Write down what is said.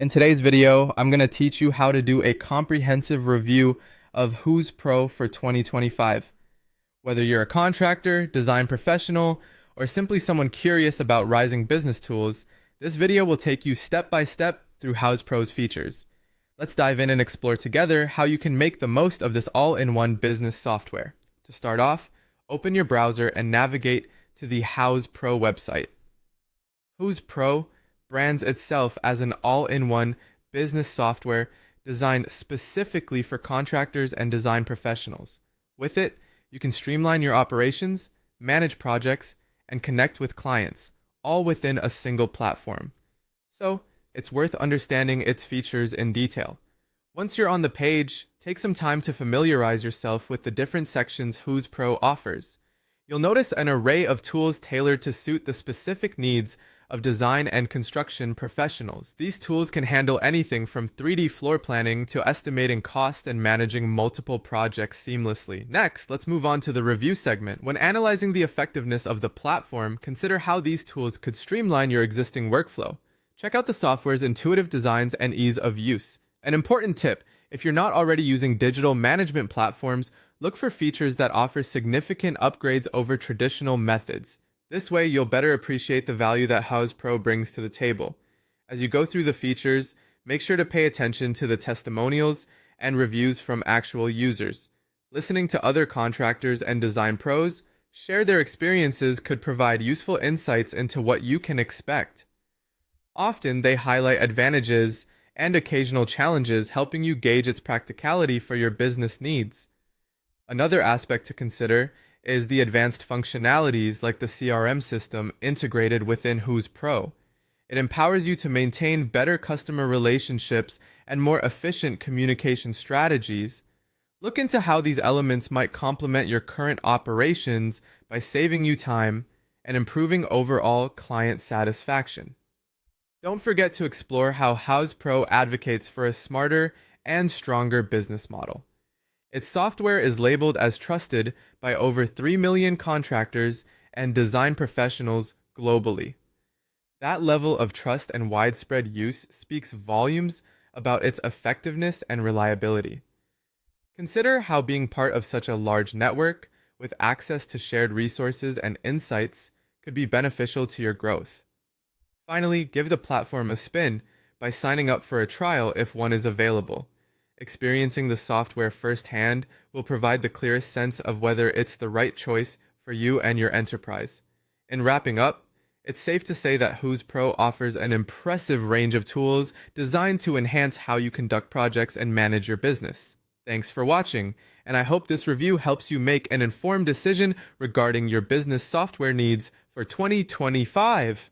In today's video, I'm going to teach you how to do a comprehensive review of Houzz Pro for 2025. Whether you're a contractor, design professional, or simply someone curious about rising business tools, this video will take you step by step through Houzz Pro's features. Let's dive in and explore together how you can make the most of this all-in-one business software. To start off, open your browser and navigate to the Houzz Pro website. Houzz Pro brands itself as an all-in-one business software designed specifically for contractors and design professionals. With it, you can streamline your operations, manage projects, and connect with clients, all within a single platform. So, it's worth understanding its features in detail. Once you're on the page, take some time to familiarize yourself with the different sections Houzz Pro offers. You'll notice an array of tools tailored to suit the specific needs of design and construction professionals. These tools can handle anything from 3D floor planning to estimating cost and managing multiple projects seamlessly. Next, let's move on to the review segment. When analyzing the effectiveness of the platform, consider how these tools could streamline your existing workflow. Check out the software's intuitive designs and ease of use. An important tip: if you're not already using digital management platforms, look for features that offer significant upgrades over traditional methods. This way, you'll better appreciate the value that Houzz Pro brings to the table. As you go through the features, make sure to pay attention to the testimonials and reviews from actual users. Listening to other contractors and design pros share their experiences could provide useful insights into what you can expect. Often, they highlight advantages and occasional challenges, helping you gauge its practicality for your business needs. Another aspect to consider is the advanced functionalities like the CRM system integrated within Houzz Pro. It empowers you to maintain better customer relationships and more efficient communication strategies. Look into how these elements might complement your current operations by saving you time and improving overall client satisfaction. Don't forget to explore how Houzz Pro advocates for a smarter and stronger business model. Its software is labeled as trusted by over 3 million contractors and design professionals globally. That level of trust and widespread use speaks volumes about its effectiveness and reliability. Consider how being part of such a large network with access to shared resources and insights could be beneficial to your growth. Finally, give the platform a spin by signing up for a trial if one is available. Experiencing the software firsthand will provide the clearest sense of whether it's the right choice for you and your enterprise. In wrapping up, it's safe to say that Houzz Pro offers an impressive range of tools designed to enhance how you conduct projects and manage your business. Thanks for watching, and I hope this review helps you make an informed decision regarding your business software needs for 2025.